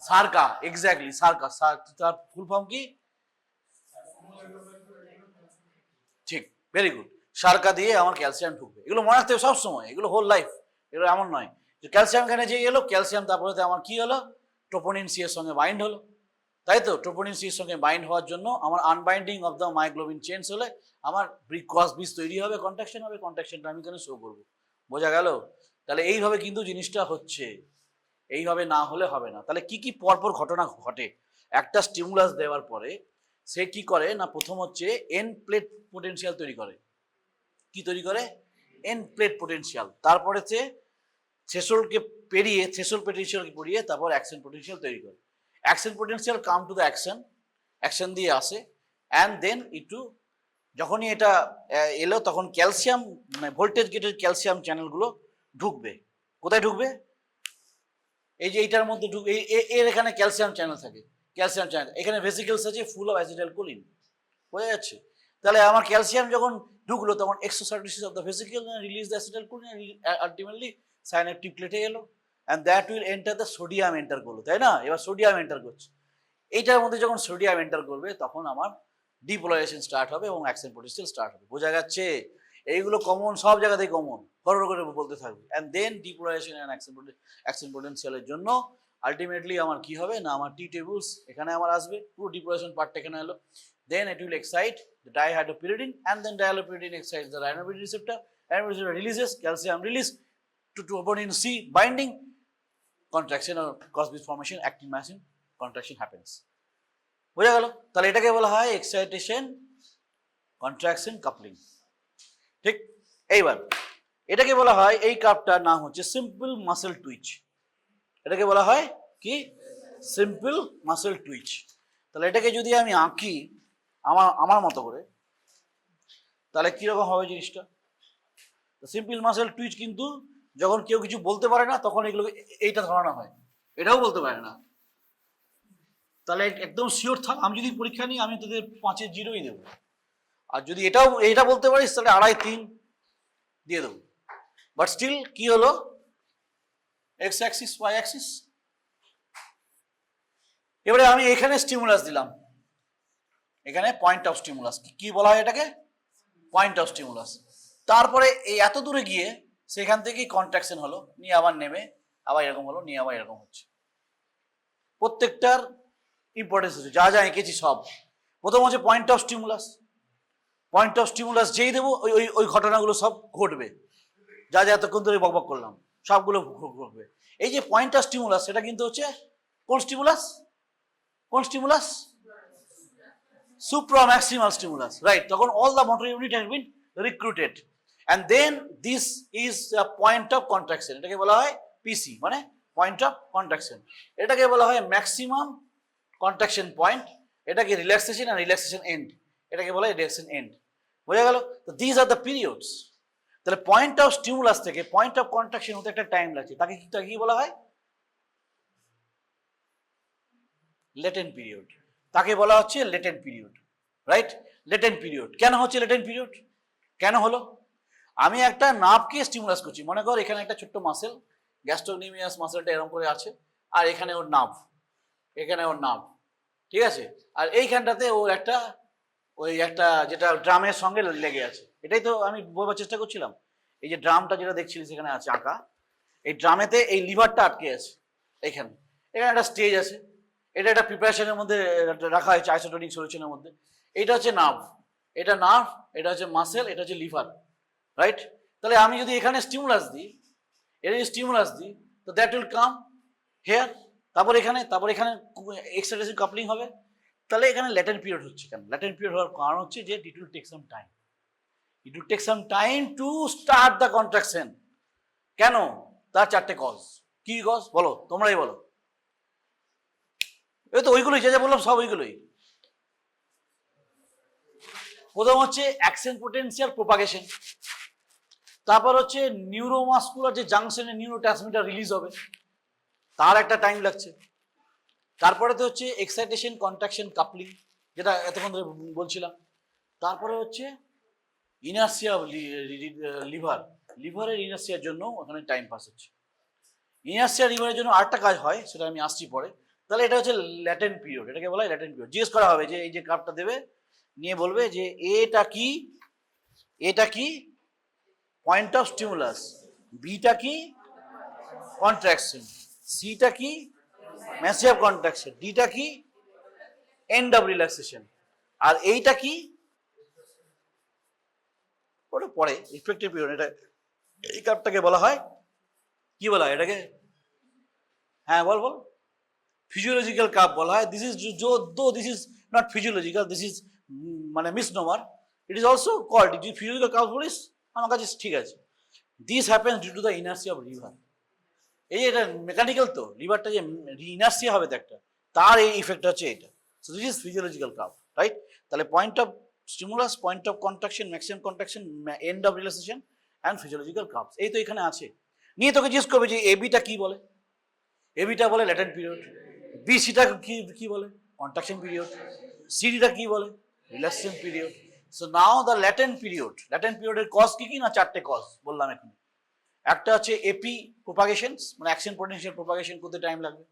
সারকা, এক্স্যাক্টলি সারকা, তার ফুল ফর্ম কি, ঠিক, ভেরি গুড, সারকা দিয়ে আমার ক্যালসিয়াম ঢুকবে। এগুলো মনে রাখতে হবে সবসময়, এগুলো হোল লাইফ, এগুলো এমন নয় যে ক্যালসিয়াম এখানে যে এলো, ক্যালসিয়াম তারপরে আমার কি হলো, টোপোনিন সি এর সঙ্গে বাইন্ড হলো, তাই তো। টোপোনিন সি এর সঙ্গে বাইন্ড হওয়ার জন্য আমার আনবাইন্ডিং অফ দ্য মাইগ্লোবিন চেঞ্জ হলে আমার ক্রস ব্রিজ তৈরি হবে, কন্ট্রাকশন হবে, কন্ট্রাকশনটা আমি এখানে শো করবো, বোঝা গেল। তাহলে এইভাবে কিন্তু জিনিসটা হচ্ছে, এইভাবে না হলে হবে না। তাহলে কি কি পরপর ঘটনা ঘটে একটা স্টিমুলাস দেওয়ার পরে, সে কি করে না, প্রথম হচ্ছে এন প্লেট পোটেনশিয়াল তৈরি করে, কি তৈরি করে, এন প্লেট পোটেনশিয়াল, তারপরে সে থ্রেশোল্ডকে পেরিয়ে, থ্রেশোল্ড পোটেনশিয়ালকে পেরিয়ে তারপর অ্যাকশন পোটেনশিয়াল তৈরি করে। Action potential come to the action দিয়ে আসে, অ্যান্ড দেন একটু যখনই এটা এলো, তখন ক্যালসিয়াম মানে ভোল্টেজ গেটের ক্যালসিয়াম চ্যানেলগুলো ঢুকবে, কোথায় ঢুকবে, এই যে এইটার মধ্যে ঢুকবে, এর এখানে ক্যালসিয়াম চ্যানেল থাকে, ক্যালসিয়াম চ্যানেল, এখানে ভেসিকেলস আছে ফুল অফ অ্যাসিটাইলকোলিন, বোঝা যাচ্ছে। তাহলে আমার ক্যালসিয়াম যখন ঢুকলো, তখন exocytosis of the vesicle release the acetylcholine, ultimately synaptic প্লেটে এলো, and that will enter the sodium enter করলো, তাই না। এবার সোডিয়াম এন্টার করছে, এইটার মধ্যে যখন সোডিয়াম এন্টার করবে তখন আমার ডিপোলারাইজেশন স্টার্ট হবে এবং অ্যাকশন পোটেনশিয়াল স্টার্ট হবে। বোঝা যাচ্ছে? এইগুলো কমন, সব জায়গাতেই কমন, বড় করে বলতে থাকবে। And then depolarisation and action পোটেনশিয়ালের জন্য আলটিমেটলি আমার কি হবে না, আমার টি টেবিলস এখানে আমার আসবে, পুরো ডিপোলারাইজেশন পার্টটা এখানে এলো। Then it will excite the dihydropyridine and then dihydropyridine excites the ryanodine receptor. Ryanodine receptor releases calcium release to troponin C binding, contraction or Crosby's formation, actin myosin contraction happens. বোঝা গেল? তাহলে এটাকে বলা হয় excitation contraction coupling. ঠিক? এইবার এটাকে বলা হয়, এই কাপটার নাম হচ্ছে সিম্পল মাসেল টুইচ। এটাকে বলা হয় কি? Simple muscle Twitch. তাহলে এটাকে যদি আমি আঁকি আমার মতো করে, তাহলে কিরকম হবে জিনিসটা? সিম্পল মাসেল টুইচ কিন্তু যখন কেউ কিছু বলতে পারে না তখন এগুলো এইটা ধরানো হয়, এটাও বলতে পারে না। তাহলে একদম শিওর থাক, আমি যদি পরীক্ষা নিই আমি তোদের 5-এর 0ই দেবো। আর যদি এটা বলতে পারিস তাহলে 2.5-3 দিয়ে দেবো। বাট স্টিল কি হলো, এক্স অ্যাক্সিস ওয়াই অ্যাক্সিস। এবারে আমি এখানে স্টিমুলাস দিলাম, এখানে পয়েন্ট অফ স্টিমুলাস। কি বলা হয় এটাকে? Point of stimulus. তারপরে এই এত দূরে গিয়ে সেখান থেকেই কন্ট্রাকশন হলো, নিয়ে আবার নেমে আবার এরকম হলো, নিয়ে আবার এরকম হচ্ছে। প্রত্যেকটার ইম্পর্টেন্স হচ্ছে, যা যা এঁকেছি সব। প্রথম হচ্ছে point of stimulus. Point of stimulus যেই দেবো ওই ঘটনাগুলো সব ঘটবে, যা যা এতক্ষণ ধরে বকবক করলাম সবগুলো ঘটবে। এই যে পয়েন্ট অফ স্টিমুলাস, সেটা কিন্তু হচ্ছে কোন স্টিমুলাস? কোন স্টিমুলাস? supramaximal stimulus, right? তখন all the motor unit has been recruited and then this is a point of contraction. এটাকে বলা হয় PC, মানে point of contraction। এটাকে বলা হয় maximum contraction point, এটাকে relaxation and relaxation end, এটাকে বলা হয় relaxation end। বোঝা গেল? তো these are the periods। তাহলে point of stimulus থেকে point of contraction হতে একটা টাইম লাগছে, তাকে কি বলা হয়? latent period। তাকে বলা হচ্ছে latent period, right? Latent period কেন হচ্ছে লেটেন্ট পিরিয়ড? কেন হলো? আমি একটা নার্ভকে স্টিমুলাস করছি, মনে কর এখানে একটা ছোট্ট মাসেল, গ্যাস্ট্রোনিমিয়াস মাসেলটা এরকম করে আছে, আর এখানে ওর নার্ভ, এখানে ওর নার্ভ, ঠিক আছে? আর এইখানটাতে ওর একটা যেটা ড্রামের সঙ্গে লেগে আছে। এটাই তো আমি বলবার চেষ্টা করছিলাম। এই যে ড্রামটা যেটা দেখছিলি সেখানে আছে আঁকা, এই ড্রামেতে এই লিভারটা আটকে আছে এখানে একটা স্টেজ আছে, এটা একটা প্রিপারেশনের মধ্যে রাখা হয়েছে আইসোটোনিক সলিউশনের মধ্যে। এটা হচ্ছে নার্ভ, এটা নার্ভ, এটা হচ্ছে মাসেল, এটা হচ্ছে লিভার, রাইট? তাহলে আমি যদি এখানে স্টিমুলাস দিই, এটা যদি স্টিমুলাস দিই, তো দ্যাট উইল কাম হেয়ার, তারপর এখানে এক্সাইটেশন কাপলিং হবে। তাহলে এখানে ল্যাটেন্ট পিরিয়ড হচ্ছে। কেন ল্যাটেন্ট পিরিয়ড হওয়ার কারণ হচ্ছে যে it will take some time, it will take some time to start the contraction. কেন? তার 4টে কজ। কি কজ বলো, তোমরাই বলো। এই তো ওইগুলোই, যা যা বললাম সব ওইগুলোই। প্রথম হচ্ছে অ্যাকশন পোটেনশিয়াল প্রোপাগেশন, তারপর হচ্ছে নিউরোমাসকুলার যে জাংশনে নিউরোট্রান্সমিটার রিলিজ হবে, তার একটা টাইম লাগছে। তারপরে তো হচ্ছে এক্সাইটেশন কন্ট্রাকশন কাপলিং, যেটা এতক্ষণ ধরে বলছিলাম। তারপরে হচ্ছে ইনার্সিয়া লিভারের ইনার্সিয়ার জন্য ওখানে টাইম পাস হচ্ছে। ইনার্সিয়া লিভারের জন্য আরেকটা কাজ হয়, সেটা আমি আসছি পরে। তাহলে এটা হচ্ছে ল্যাটেন্ট পিরিয়ড, এটাকে বলা হয় ল্যাটেন্ট পিরিয়ড। জিজ্ঞেস করা হবে যে এই যে কাপটা দেবে, নিয়ে বলবে যে এটা কি পয়েন্ট অফ স্টিমুলাস, বিটা কি কন্ট্রাকশন, সিটা কি ম্যাসিভ কন্ট্রাকশন, ডিটা কি এন্ড অফ রিল্যাক্সেশন, আর এইটা কি ওটা পরে ইফেক্টিভ পিরিয়ড। এটা এই কাপটাকে বলা হয় কি বলা হয় এটাকে? হ্যাঁ বল ফিজিওলজিক্যাল কাপ বলা হয়। This is this is not physiological, this is মানে misnomer. It is also called physiological cup বলিস, আমার কাছে ঠিক আছে। This happens due to the inertia of lever. এই এটা মেকানিক্যাল, তো লিভারটা যে ইনার্সিয়া হবে একটা, তার এই ইফেক্ট হচ্ছে এটা। So this is physiological cup, right? তাহলে point of stimulus, point of contraction, maximum contraction, end of relaxation and physiological cups, এই তো এখানে আছে। নিয়ে তোকে জিজ্ঞেস করবে যে এবিটা কি বলে? এবিটা বলে ল্যাটেন্ট পিরিয়ড। বিসিটা কি বলে? Contraction period. সিডিটা কি বলে? Relaxation period. So now the latent পিরিয়ডের কজ কি না? 4টে কজ বললাম এখন। একটা হচ্ছে এপি প্রোপাগেশন, মানে অ্যাকশন পোটেনশিয়াল প্রোপাগেশন করতে টাইম লাগবে।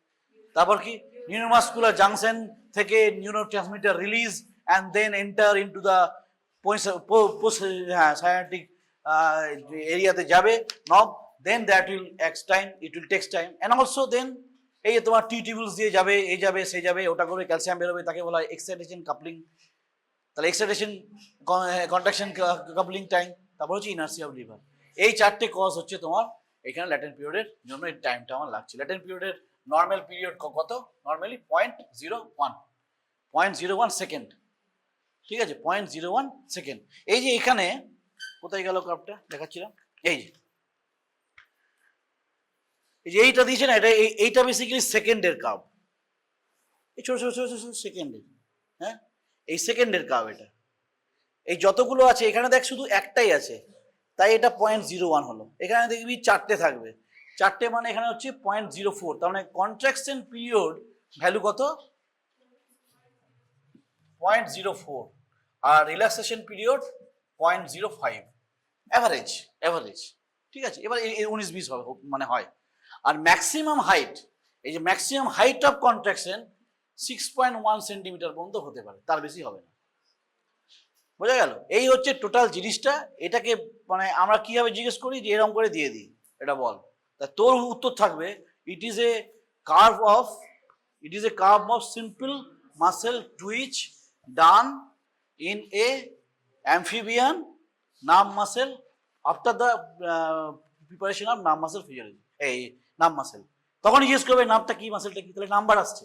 তারপর কি নিউরোমাস্কুলার জাংশন থেকে neurotransmitter release and then enter into the synaptic এরিয়াতে যাবে নব, then that will it will takes time and also then এই যে তোমার টিউবুলস দিয়ে যাবে, এই যাবে সে যাবে, ওটা করে ক্যালসিয়াম বেরোবে, তাকে বলা হয় এক্সাইটেশন কাপলিং। তাহলে এক্সাইটেশন, কন্ট্রাকশন, কাপলিং টাইম, তারপর হচ্ছে ইনার্সি অফ লিভার। এই চারটে কজ হচ্ছে তোমার এখানে ল্যাটেন্ট পিরিয়ডের জন্য এই টাইমটা আমার লাগছে। ল্যাটেন্ট পিরিয়ডের নর্মাল পিরিয়ড কত? নর্মালি 0.01 সেকেন্ড, ঠিক আছে, 0.01 সেকেন্ড। এই যে এখানে কোথায় গেল কাপটা দেখাচ্ছিলাম, এই যে এইটা দিয়েছে না, এইটা বেসিক্যালি সেকেন্ডের কাপ, এই ছোট ছোট ছোট ছোট সেকেন্ডের, হ্যাঁ এই সেকেন্ডের কাপ এটা। এই যতগুলো আছে এখানে দেখ শুধু একটাই আছে, তাই এটা 0.01 হলো। এখানে দেখবি চারটে থাকবে, চারটে মানে এখানে হচ্ছে 0.04, তার মানে কন্ট্রাকশন পিরিয়ড ভ্যালু কত? 0.04, আর রিল্যাক্সেশন পিরিয়ড 0.05, অ্যাভারেজ, ঠিক আছে। এবার 19-20 হবে মানে হয়। আর ম্যাক্সিমাম হাইট, এই যে maximum height of contraction 6.1 centimetre পর্যন্ত হতে পারে, তার বেশি হবে না। বোঝা গেল? এই হচ্ছে টোটাল জিনিসটা। এটাকে মানে আমরা কিভাবে জিজ্ঞেস করি যে এরকম করে দিয়ে দিই, এটা বল, তা তোর উত্তর থাকবে it is a curve of simple muscle Twitch done in a amphibian nerve muscle after the preparation of nerve muscle physiology, এই নার্ভ মাসেল। তখন জিজ্ঞেস করবে নামটা কি, মাসেলটা কি, তাহলে নাম্বার আসছে,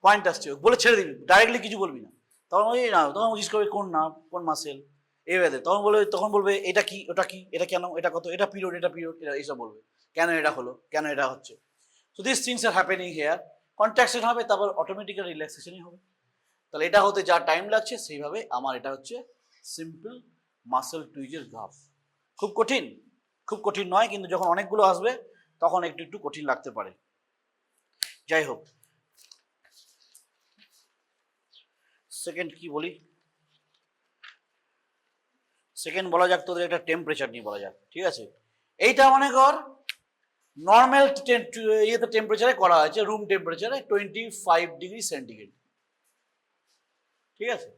পয়েন্ট আসছে, বলে ছেড়ে দিবি, ডাইরেক্টলি কিছু বলবি না। তখন ওই না, তখন জিজ্ঞেস করবে কোন নাম, কোন মাসেল, এইভাবে তখন বলবে এটা কি, ওটা কি, এটা কেন, এটা কত, এটা পিরিয়ড, এটা এইসব বলবে, কেন এটা হলো, কেন এটা হচ্ছে। So this things are happening here. Contraction হবে, তারপর অটোমেটিক্যালি রিল্যাক্সেশনই হবে। তাহলে এটা হতে যা টাইম লাগছে সেইভাবে আমার এটা হচ্ছে সিম্পল মাসেল টুইজের গ্রাফ। খুব কঠিন নয়, কিন্তু যখন অনেকগুলো আসবে তখন একটু কঠিন লাগতে পারে। যাই হোক, সেকেন্ড কি বলি, সেকেন্ড বলা যাক তোদের একটা টেম্পারেচার নিয়ে বলা যাক, ঠিক আছে। এইটা মনে কর নর্মাল ইয়েতে টেম্পারেচারে করা হয়েছে, রুম টেম্পারেচারে 25 ডিগ্রি সেন্টিগ্রেড, ঠিক আছে।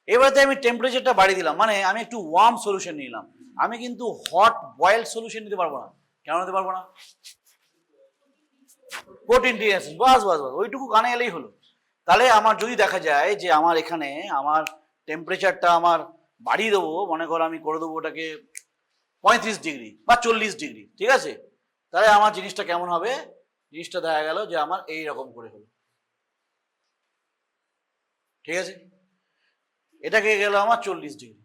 এবারে আমি টেম্পারেচারটা বাড়িয়ে দিলাম, মানে আমি একটু ওয়ার্ম সলিউশন নিলাম। আমি কিন্তু হট বয়েলড সলিউশন নিতে পারবো না। কেন নিতে পারবো না? প্রোটিন ডিহাইড্রেশন, বাস ওইটুকু কানে এলেই হলো। তাহলে আমার যদি দেখা যায় যে আমার এখানে আমার টেম্পারেচারটা আমার বাড়িয়ে দেবো, মনে করো আমি করে দেবো ওটাকে 35 ডিগ্রি বা 40 ডিগ্রি, ঠিক আছে, তাহলে আমার জিনিসটা কেমন হবে? জিনিসটা দেখা গেল যে আমার এই রকম করে হলো, ঠিক আছে। এটাকে গেল আমার 40 ডিগ্রি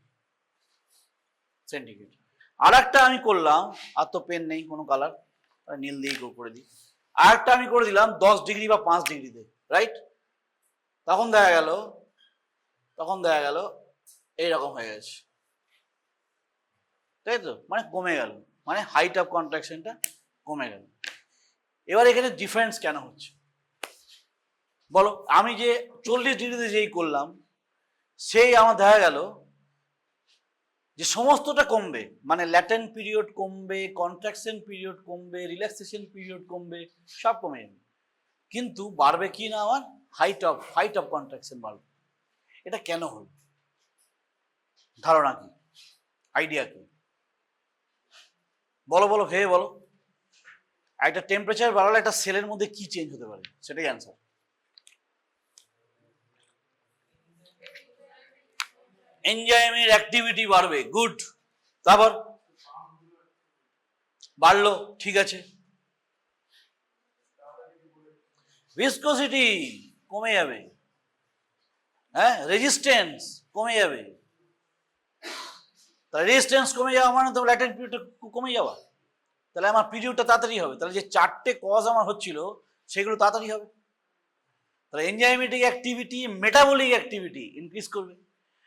সেন্টিগ্রেড। আর একটা আমি করলাম, আর তো পেন নেই কোনো কালার, নীল দিয়েই করে দিই। আর একটা আমি করে দিলাম 10 ডিগ্রি বা 5 ডিগ্রিতে, রাইট। তখন দেখা গেল এইরকম হয়ে গেছে, তাই তো, মানে কমে গেল, মানে হাইট অফ কন্ট্রাকশনটা কমে গেল। এবার এখানে ডিফারেন্স কেন হচ্ছে বলো? আমি যে 40 ডিগ্রিতে যেই করলাম, সেই আমার দেখা গেল যে সমস্তটা কমবে, মানে ল্যাটেন্ট পিরিয়ড কমবে, কন্ট্রাকশন পিরিয়ড কমবে, রিল্যাক্সেশন পিরিয়ড কমবে, সব কমে যাবে। কিন্তু বাড়বে কি না, আমার হাইট অফ কন্ট্রাকশন বাড়বে। এটা কেন হল? ধারণা কি, আইডিয়া কি? বলো ভেবে বলো। একটা টেম্পারেচার বাড়ালে একটা সেলের মধ্যে কি চেঞ্জ হতে পারে, সেটাই অ্যান্সার। এনজাইমের অ্যাক্টিভিটি বাড়বে, গুড। তারপর বাড়লো, ঠিক আছে। ভিসকোসিটি কমে যাবে, হ্যাঁ, রেজিস্ট্যান্স কমে যাবে। তাহলে রেজিস্ট্যান্স কমে যাওয়া মানে তো ল্যাটেন্ট পিরিয়ডটা কমে যাওয়া, তাহলে আমার পিরিয়ডটা তাড়াতাড়ি হবে। তাহলে যে চারটে কজ আমার হচ্ছিল সেগুলো তাড়াতাড়ি হবে। তাহলে enzymatic activity, metabolic activity increase করবে।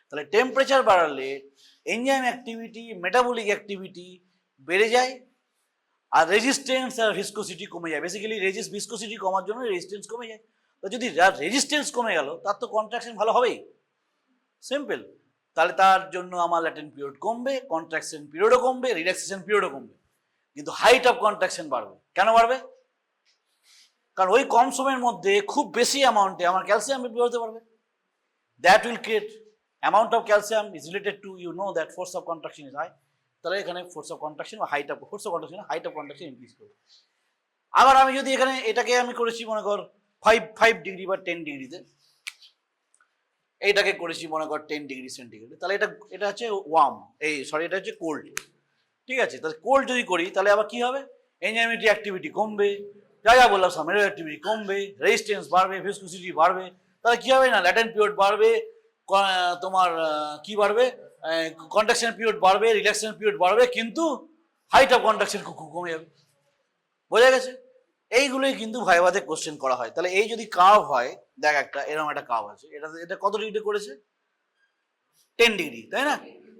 তাহলে টেম্পারেচার বাড়ালে এনজাইম অ্যাক্টিভিটি, মেটাবলিক অ্যাক্টিভিটি বেড়ে যায়, আর রেজিস্ট্যান্স আর ভিসকোসিটি কমে যায়। বেসিক্যালি ভিসকোসিটি কমার জন্য রেজিস্ট্যান্স কমে যায়। তো যদি রেজিস্ট্যান্স কমে গেল, তার তো কন্ট্রাকশন ভালো হবেই, সিম্পল। তাহলে তার জন্য আমার ল্যাটেন্ট পিরিয়ড কমবে, কন্ট্রাকশন পিরিয়ডও কমবে, রিল্যাক্সেশন পিরিয়ডও কমবে, কিন্তু হাইট অফ কন্ট্রাকশন বাড়বে। কেন বাড়বে? কারণ ওই কম সময়ের মধ্যে খুব বেশি অ্যামাউন্টে আমার ক্যালসিয়াম বেরোতে পারবে। That will create amount of calcium is related to you know that force of contraction is high. তাহলে এখানে ফোর্স অফ কন্ট্রাকশন বা force of contraction height of contraction increase করবে। আবার আমি যদি এখানে এটাকে আমি করেছি মনে কর 5 ডিগ্রি বা 10 ডিগ্রিতে, এইটাকে করেছি মনে কর 10 ডিগ্রি সেন্টিগ্রেড, তাহলে এটা হচ্ছে ওয়ার্ম, এটা হচ্ছে কোল্ড। ঠিক আছে, তাহলে কোল্ড যদি করি তাহলে আবার কি হবে, এনজাইমেটিক অ্যাক্টিভিটি কমবে, যা বললাম সব মেটাবলিক অ্যাক্টিভিটি কমবে, রেজিস্ট্যান্স বাড়বে, ভিসকোসিটি বাড়বে। তাহলে কি হবে না, ল্যাটেন্ট পিরিয়ড বাড়বে, তোমার কি বাড়বে, কন্ট্রাকশন পিরিয়ড বাড়বে, রিল্যাক্সেশন পিরিয়ড বাড়বে, কিন্তু হাইট অফ কন্ট্রাকশন কমে যাবে। বোঝা গেছে? এইগুলোই কিন্তু ভাইভাতে কোশ্চেন করা হয়। তাহলে এই যদি কার্ভ হয়, দেখ এরকম একটা কার্ভ আছে, এটা কত ডিগ্রি করেছে, 10 ডিগ্রি, তাই না?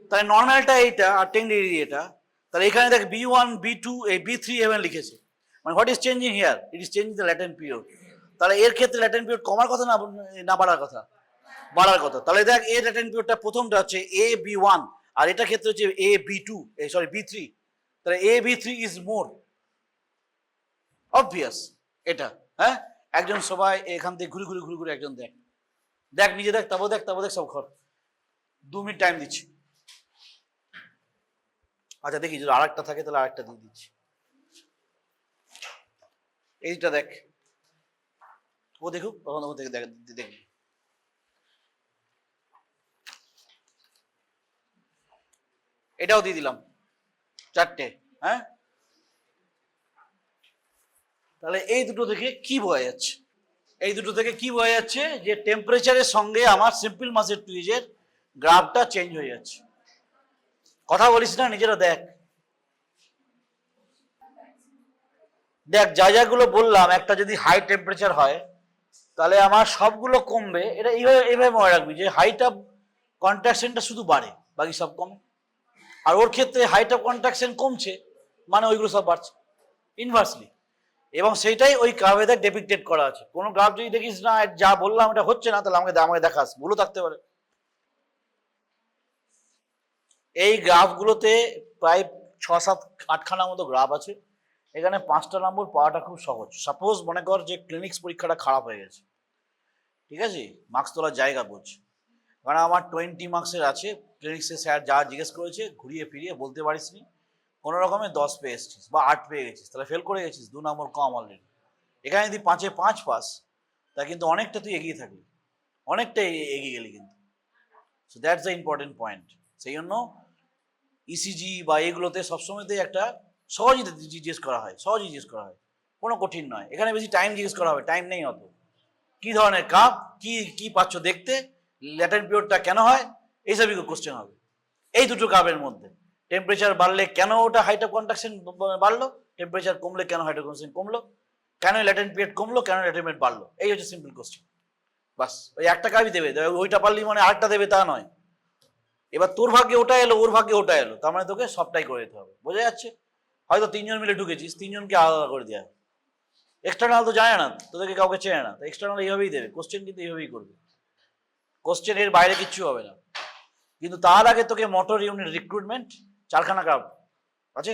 তাহলে নর্মালটা এইটা আর 10 ডিগ্রি এটা। তাহলে এখানে দেখ B1 B2 B3 এভাবে লিখেছে, মানে what is changing here, it is changing the latent period. তাহলে এর ক্ষেত্রে ল্যাটেন্ট পিরিয়ড কমার কথা না বাড়ার কথা, বাড়ার কথা। তাহলে দেখ এর ল্যাটেন্ট পিরিয়ডটা প্রথমটা হচ্ছে AB1 আর এটা ক্ষেত্রে হচ্ছে AB2 B3। তাহলে AB3 ইজ মোর অবভিয়াস এটা। হ্যাঁ, একজন সবাই এখান থেকে ঘুরে একজন দেখ নিজে দেখ, তারপর দেখ সব ঘর। 2 মিনিট টাইম দিচ্ছি। আচ্ছা দেখি যদি আরেকটা থাকে তাহলে আরেকটা দিয়ে দিচ্ছি। এইটা দেখ, ও দেখুক, তখন ও থেকে দেখবি। এটাও দিয়ে দিলাম 4টে। হ্যাঁ, তাহলে এই দুটো থেকে কি বোঝা যাচ্ছে, যে টেম্পারেচারের সঙ্গে আমার সিম্পল মাসের টুইজের গ্রাফটা চেঞ্জ হয়ে যাচ্ছে। কথা বলিস না, নিজেরা দেখ যাগুলো বললাম, একটা যদি হাই টেম্পারেচার হয় তাহলে আমার সবগুলো কমবে। এটা এইভাবে মনে রাখবি যে হাইট অফ কন্ট্রাকশনটা শুধু বাড়ে, বাকি সব কমে। আর ওর ক্ষেত্রে হাইট অফ কন্ট্রাকশন কমছে, মানে ওইগুলো সব বাড়ছে ইনভার্সলি। এবং সেইটাই ওই গ্রাফে ডেপিক্টেড করা আছে। কোনো গ্রাফ যদি দেখিস না যা বললাম এটা হচ্ছে না, তাহলে আমাকে দেখাস, ভুলও থাকতে পারে। এই গ্রাফগুলোতে প্রায় 6-7-8খানা মতো গ্রাফ আছে। এখানে 5টা নম্বর পাওয়াটা খুব সহজ। সাপোজ মনে কর যে ক্লিনিক্স পরীক্ষাটা খারাপ হয়ে গেছে, ঠিক আছে, মার্কস তোলার জায়গা বোঝ, কারণ আমার 20 মার্কসের আছে। ক্লিনিক্সে স্যার যা জিজ্ঞেস করেছে ঘুরিয়ে ফিরিয়ে বলতে পারিস নি, কোনো রকমে 10 পেয়ে এসছিস বা 8 পেয়ে গেছিস, তাহলে ফেল করে গেছিস, 2 নম্বর কম অলরেডি। এখানে যদি 5-এ 5 পাস, তা কিন্তু অনেকটা তুই এগিয়ে থাকবি, অনেকটা এগিয়ে গেলি কিন্তু। So that's the important point. সেই জন্য ইসিজি বা এগুলোতে সবসময়তেই একটা সহজই জিজ্ঞেস করা হয়, কোনো কঠিন নয়। এখানে বেশি টাইম জিজ্ঞেস করা হবে, টাইম নেই অত। কি ধরনের কাপ, কি পাচ্ছ দেখতে, ল্যাটেন্ট পিরিয়ডটা কেন হয়, এইসবই কোশ্চেন হবে। এই দুটো কাপের মধ্যে টেম্পারেচার বাড়লে কেন ওটা হাইট অফ কন্ট্রাকশন বাড়লো, টেম্পারেচার কমলে কেন হাইট অফ কন্ট্রাকশন কমলো, কেন ল্যাটেন্ট পিরিয়ড কমলো, কেন ল্যাটেন্ট পিরিয়ড বাড়লো। এই হচ্ছে সিম্পল কোশ্চেন। বাস, ওই একটা কাপই দেবে, ওইটা পারলি মানে আরেকটা দেবে তা নয়। এবার তোর ভাগ্যে ওটা এলো, ওর ভাগ্যে ওটা এলো, তার মানে তোকে সবটাই করে দিতে হবে। বোঝা যাচ্ছে? হয়তো 3 জন মিলে ঢুকেছিস, 3 জনকে আলাদা করে দেওয়া। এক্সটার্নাল তো জানে না, তোদেরকে কাউকে চেনে না, তো এক্সটার্নাল এইভাবেই দেবে কোশ্চেন, কিন্তু এইভাবেই করবে কোশ্চেন, এর বাইরে কিচ্ছু হবে না। কিন্তু তার আগে তোকে মোটর ইউনিট রিক্রুটমেন্ট 4খানা কাপ আছে,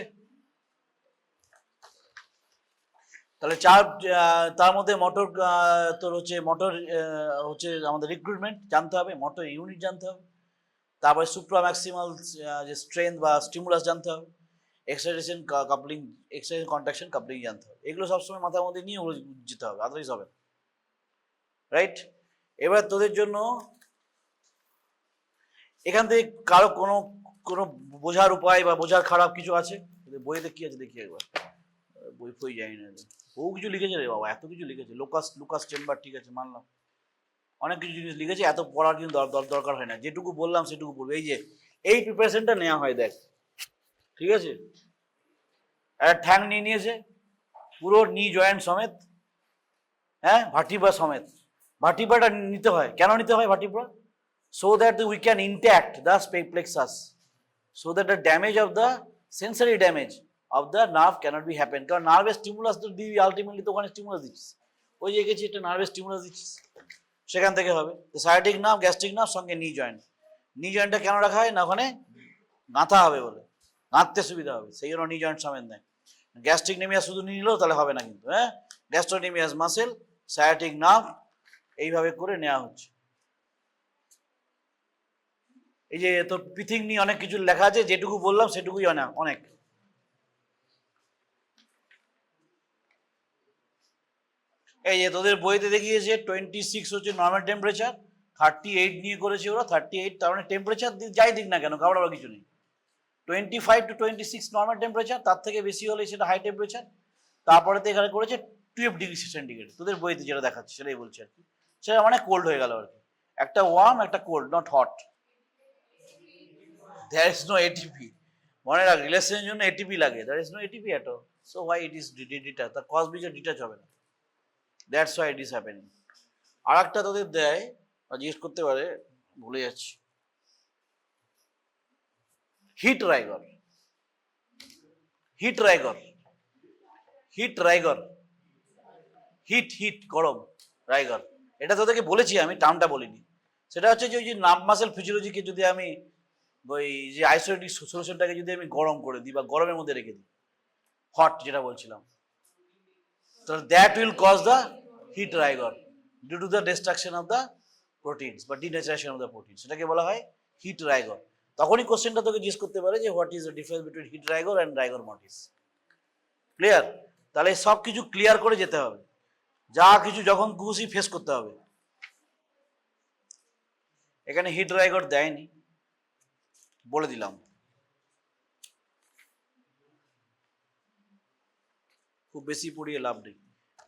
তাহলে তার মধ্যে মোটর তোর হচ্ছে আমাদের রিক্রুটমেন্ট জানতে হবে, মোটর ইউনিট জানতে হবে, তারপরে সুপ্রা ম্যাক্সিমাল যে স্ট্রেংথ বা স্টিমুলাস জানতে হবে, excitation coupling, excitation contraction coupling জানতে হবে। এগুলো সবসময় মাথার মধ্যে নিয়ে যেতে হবে, আদারওয়াইজ হবে, রাইট? এবার তোদের জন্য এখান থেকে কারো কোনো বোঝার উপায় বা বোঝার খারাপ কিছু আছে? বইতে কি আছে দেখি একবার, বই ফই জানি না, ও কিছু লিখেছে রে বাবা, এত কিছু লিখেছে। লুকাস চেম্বার, ঠিক আছে মানলাম, অনেক কিছু জিনিস লিখেছে, এত পড়ার কিন্তু দরকার হয় না। যেটুকু বললাম সেটুকু বলবো। এই প্রিপারেশনটা নেওয়া হয়, দেখ, ঠিক আছে, একটা ঠ্যাং নিয়ে নিয়েছে পুরো নি জয়েন্ট সমেত, হ্যাঁ, ভার্টিব্রা সমেত। ভার্টিব্রাটা নিতে হয়, কেন নিতে হয় vertebra? so that we can intact the plexus, so that the damage of the sensory damage of the nerve cannot be happen. কারণ নার্ভের স্টিমুলাস তো দিবি, আলটিমেটলি তো ওখানে স্টিমুলাস দিচ্ছিস, ওই যে গেছি একটা নার্ভের স্টিমুলাস দিচ্ছিস, সেখান থেকে হবে। তো সায়াটিক নার্ভ, গ্যাস্ট্রিক নার্ভ সঙ্গে নি জয়েন্টটা কেন রাখা হয় না, ওখানে গাঁথা হবে বলে, গাঁথতে সুবিধা হবে, সেই জন্য নি জয়েন্ট সমেত নেয়। গ্যাস্ট্রিক নেমিয়া শুধু নিয়ে নিলেও তাহলে হবে না কিন্তু, হ্যাঁ, গ্যাস্ট্রোনিমিয়াস মাসেল, সায়াটিক নার্ভ, এইভাবে করে নেওয়া হচ্ছে। এই যে তোর পিথিং নিয়ে অনেক কিছু লেখা আছে, যেটুকু বললাম সেটুকুই অনেক। এই যে তোদের বইতে দেখিয়েছে 26 হচ্ছে নর্মাল টেম্পারেচার, 38 নিয়ে করেছে ওরা, 38 তার মানে টেম্পারেচার যাই দিক না কেন ঘাবড়াবার কিছু নেই। 25 to 26 নর্মাল টেম্পারেচার, তার থেকে বেশি হলে সেটা হাই টেম্পারেচার। তারপরে তো এখানে করেছে 12 ডিগ্রি সেন্টিগ্রেড, তোদের বইতে যেটা দেখাচ্ছে সেটাই বলছে আর কি। সেটা মানে কোল্ড হয়ে গেল আর কি, একটা ওয়ার্ম একটা cold, not hot. There is no ATP, মনে রাখ রিলেশনের জন্য এটিপি লাগে, there is no ATP at all, so why it is detach, তার কস বিজয় ডিটাচ হবে না, that's why it is happening. আর একটা তোদের দেয় বা জিজ্ঞেস করতে পারে, ভুলে যাচ্ছি, heat rigor, heat rigor, heat rigor, heat গরম রাইগর, এটা তোদেরকে বলেছি আমি, টার্মটা বলিনি। সেটা হচ্ছে যে ওই যে নার্ভ মাসেল ফিজিওলজিকে যদি আমি ওই যে আইসোলেটিক সলিউশনটাকে যদি আমি গরম করে দিই বা গরমের মধ্যে রেখে দিই, হট যেটা বলছিলাম, তাহলে that will cause the heat rigor due to the destruction of the proteins বা ডিনেচারেশন অফ দ্য প্রোটিনস, সেটাকে বলা হয় হিট রাইগর। তখনই কোশ্চেনটা তোকে জিজ্ঞেস করতে পারে যে what is the difference between heat rigor and rigor mortis. Clear? তাহলে সব কিছু ক্লিয়ার করে যেতে হবে, যা কিছু যখন খুশি ফেস করতে হবে। এখানে হিট রাইগর দেয়নি, বলে দিলাম, খুব বেশি পড়িয়ে লাভ নেই।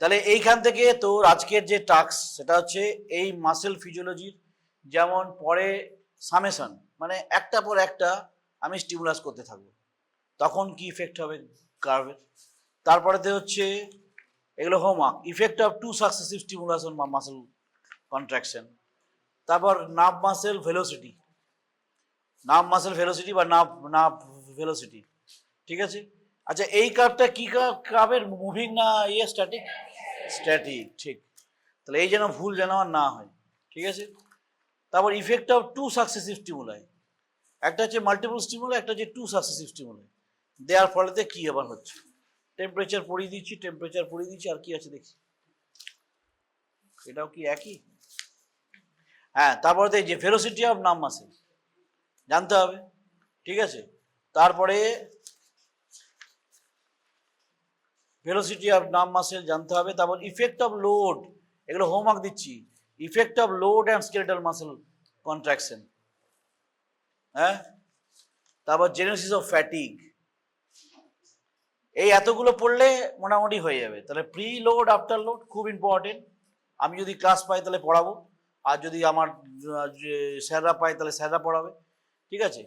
তাহলে এইখান থেকে তোর আজকের যে টাস্ক সেটা হচ্ছে এই মাসেল ফিজিওলজির, যেমন পরে সামেশন, মানে একটা পর একটা আমি স্টিমুলাস করতে থাকবো, তখন কি ইফেক্ট হবে কার্ভের। তারপরেতে হচ্ছে এগুলো homework, effect of 2 successive stimulus on muscle contraction. তারপর nerve muscle velocity, nerve muscle velocity বা নার্ভ ভেলোসিটি, ঠিক আছে। আচ্ছা এই কার্ভটা কি কার্ভের, মুভিং না ইয়ে স্ট্যাটিক? স্ট্যাটিক, ঠিক। তাহলে এই যেন ভুল যেন আর না হয়, ঠিক আছে। তারপর ইফেক্ট অফ 2 সাকসেসিভ স্টিমুলাই, একটা হচ্ছে মাল্টিপল স্টিমুলাই, একটা হচ্ছে 2 সাকসেসিভ স্টিমুলাই, দেওয়ার ফলেতে কি আবার হচ্ছে। টেম্পারেচার পড়িয়ে দিচ্ছি, টেম্পারেচার পড়িয়ে দিচ্ছি, আর কি আছে দেখি, এটাও কি একই? হ্যাঁ, তারপরে যে ভেলোসিটি অফ নার্ভ মাসেল জানতে হবে, ঠিক আছে। তারপরে ভেলোসিটি অফ নার্ভ মাসেল জানতে হবে। তারপর ইফেক্ট অফ লোড, এগুলো হোমওয়ার্ক দিচ্ছি, effect of load and skeletal muscle contraction, হ্যাঁ। তারপর জেনেসিস অফ ফ্যাটিগ, এই এতগুলো পড়লে মোটামুটি হয়ে যাবে। তাহলে প্রি লোড আফটার লোড খুব ইম্পর্টেন্ট, আমি যদি ক্লাস পাই তাহলে পড়াবো, আর যদি আমার স্যাররা পাই তাহলে স্যাররা পড়াবে, ঠিক আছে।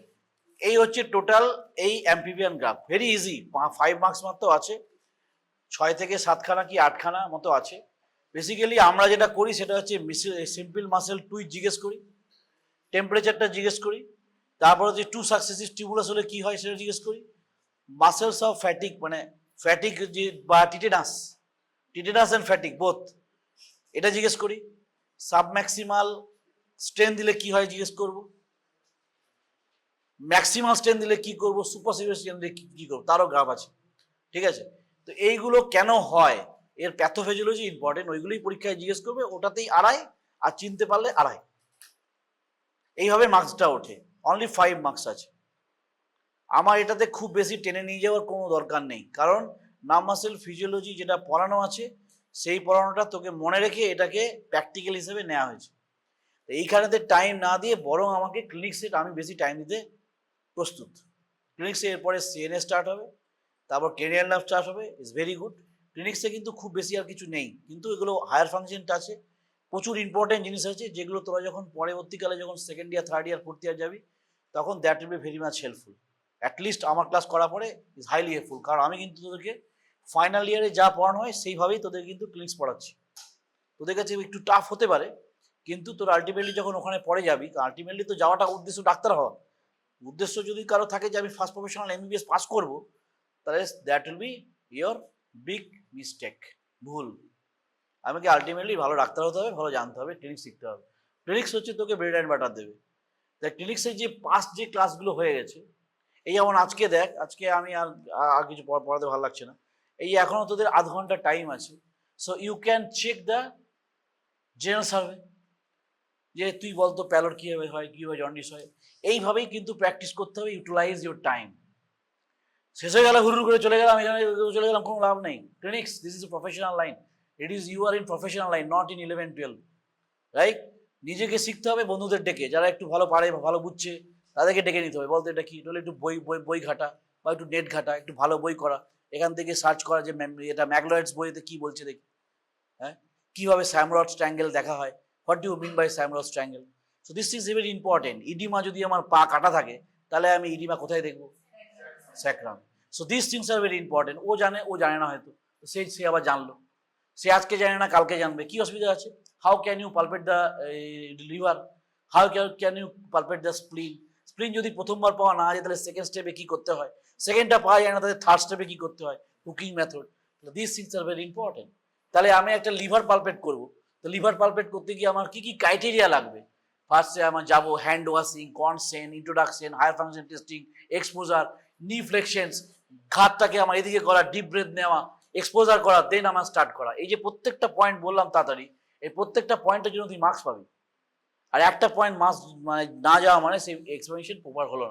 এই হচ্ছে টোটাল এই amphibian graph, very easy, 5 marks মাত্র আছে, 6 থেকে 7খানা কি 8খানা মতো আছে। বেসিক্যালি আমরা যেটা করি সেটা হচ্ছে সিম্পল মাসেল টুইক জিজ্ঞেস করি, টেম্পারেচারটা জিজ্ঞেস করি, তারপর হচ্ছে 2 সাকসেসিভ স্টিমুলাস হলে কি হয় সেটা জিজ্ঞেস করি, মাসেলস অফ ফ্যাটিক মানে ফ্যাটিক যে বা টিটেনাস অ্যান্ড ফ্যাটিক বোথ, এটা জিজ্ঞেস করি, সাবম্যাক্সিমাল স্ট্রেন দিলে কি হয় জিজ্ঞেস করব, ম্যাক্সিমাল স্ট্রেন দিলে কি করব, সুপারসিভিয়ার স্ট্রেন দিলে কি করব, তারও গ্রাফ আছে, ঠিক আছে। তো এইগুলো কেন হয়, এর প্যাথোফিজিওলজি ইম্পর্টেন্ট, ওইগুলোই পরীক্ষায় জিজ্ঞেস করবে, ওটাতেই আড়াই, আর চিনতে পারলে আড়াই, এইভাবে মার্কসটা ওঠে। অনলি 5 মার্কস আছে। আমার এটাতে খুব বেশি টেনে নিয়ে যাওয়ার কোনো দরকার নেই, কারণ নার্ভ মাসেল ফিজিওলজি যেটা পড়ানো আছে সেই পড়ানোটা তোকে মনে রেখে এটাকে প্র্যাকটিক্যাল হিসেবে নেওয়া হয়েছে। এইখানেতে টাইম না দিয়ে বরং আমাকে ক্লিনিক সেট, আমি বেশি টাইম দিতে প্রস্তুত। ক্লিনিক্সে এরপরে সিএনএ স্টার্ট হবে, তারপর ক্রেনিয়াল নার্ভ স্টার্ট হবে, ইজ ভেরি গুড। ক্লিনিক্সে কিন্তু খুব বেশি আর কিছু নেই, কিন্তু এগুলো হায়ার ফাংশনটা আছে, প্রচুর ইম্পর্টেন্ট জিনিস আছে, যেগুলো তোরা যখন পরবর্তীকালে যখন second year, third year, fourth year যাবি, তখন that will be very much helpful. At least আমার ক্লাস করার পরে ইজ হাইলি হেল্পফুল, কারণ আমি কিন্তু তোদেরকে ফাইনাল ইয়ারে যা পড়ানো হয় সেইভাবেই তোদের কিন্তু ক্লিনিক্স পড়াচ্ছি। তোদের কাছে একটু টাফ হতে পারে, কিন্তু তোর আলটিমেটলি যখন ওখানে পড়ে যাবি, আলটিমেটলি তো যাওয়াটা উদ্দেশ্য ডাক্তার হওয়া, উদ্দেশ্য যদি কারো থাকে যে আমি ফার্স্ট প্রফেশনাল এমবিবিএস পাস করবো, তাহলে that will B your big mistake, ভুল। আমাকে আলটিমেটলি ভালো ডাক্তার হতে হবে, ভালো জানতে হবে, ক্লিনিক্স শিখতে হবে। ক্লিনিক্স হচ্ছে তোকে ব্রেড অ্যান্ড বাটার দেবে। তাই ক্লিনিক্সের যে পাস্ট যে ক্লাসগুলো হয়ে গেছে, এই যেমন আজকে দেখ, আজকে আমি আর কিছু পড়াতে ভালো লাগছে না, এই এখনো তোদের আধ ঘন্টা টাইম আছে, so you can check the general survey, যে তুই বলতো প্যালট কীভাবে হয়, কীভাবে জন্ডিস হয়। এইভাবেই কিন্তু প্র্যাকটিস করতে হবে, ইউটিলাইজ ইউর টাইম। শেষ হয়ে গেল, হুড়ুর করে চলে গেলাম, এখানে চলে গেলাম, কোনো লাভ নেই। Clinics, this is a professional line, it is you are in professional line, not in 11-12, right? নিজেকে শিখতে হবে, বন্ধুদের ডেকে, যারা একটু ভালো পারে বা ভালো বুঝছে তাদেরকে ডেকে নিতে হবে, বলতে এটা কি, তাহলে একটু বই বই বই ঘাটা বা একটু নেট ঘাটা, একটু ভালো বই করা, এখান থেকে সার্চ করা যে এটা ম্যাকলয়েডস বইতে কি বলছে দেখি, হ্যাঁ, কীভাবে স্যামরডস ট্রায়াঙ্গেল দেখা হয়, what do you mean by Samrod's triangle. So this is very important. Oedema যদি আমার পা কাটা থাকে, তাহলে আমি ইডিমা কোথায় দেখবো? Sacrum. So this things are very important. ও জানে, ও জানে না হয়তো, সে আবার জানলো, সে আজকে জানে না কালকে জানবে, কি অসুবিধা আছে? How can you palpate the liver, how can you palpate the spleen. Spleen যদি প্রথমবার পাওয়া না যায়, তাহলে সেকেন্ড স্টেপে কি করতে হয়, সেকেন্ডটা পাওয়া যায় না, তাহলে থার্ড স্টেপে কি করতে হয়, cooking method. This things are very important. তাহলে আমি একটা লিভার পালপেট করবো, তো লিভার পালপেট করতে গিয়ে আমার কি কি ক্রাইটেরিয়া লাগবে? ফার্স্টে আমার যাবো hand washing, consent, introduction, higher function testing, exposure, knee flexions, ঘাতটাকে আমার এদিকে করা, ডিপ ব্রেথ নেওয়া, এক্সপোজার করা, দেন আমার স্টার্ট করা। এই যে প্রত্যেকটা পয়েন্ট বললাম তাড়াতাড়ি, এই প্রত্যেকটা পয়েন্টের জন্য তুই মার্কস পাবি। আর একটা পয়েন্ট মার্কস মানে না যাওয়া মানে সেই এক্সপ্লেনেশন প্রপার হলো না।